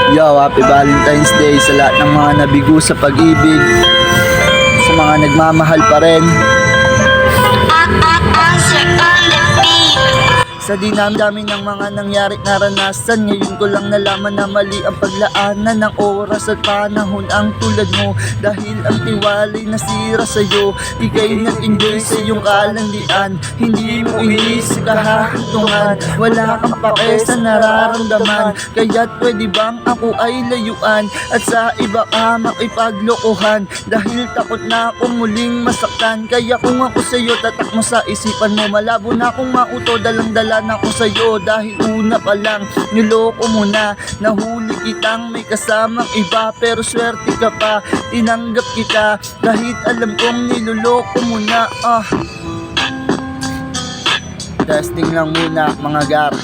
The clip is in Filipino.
Yo, happy Valentine's Day sa lahat ng mga nabigo sa pag-ibig, sa mga nagmamahal pa rin. Sa dinami ng mga nangyari naranasan, ngayon ko lang nalaman na mali ang paglaanan ng oras at panahon ang tulad mo. Dahil ang tiwala'y nasira sa'yo, ika'y nag-enjoy sa iyong kalandian. Hindi mo inisip kahahantungan, wala kang pake sa nararamdaman. Kaya't pwede bang ako ay layuan at sa iba ka makipaglokohan? Dahil takot na akong muling masaktan, kaya kung ako sa'yo tatak mo sa isipan mo. Malabo na akong mauto, dalang-dala na ako sa'yo. Dahil una pa lang niloko mo na, nahuli kitang may kasamang iba. Pero swerte ka pa, tinanggap kita kahit alam kong niloloko mo na. Testing lang muna mga gar.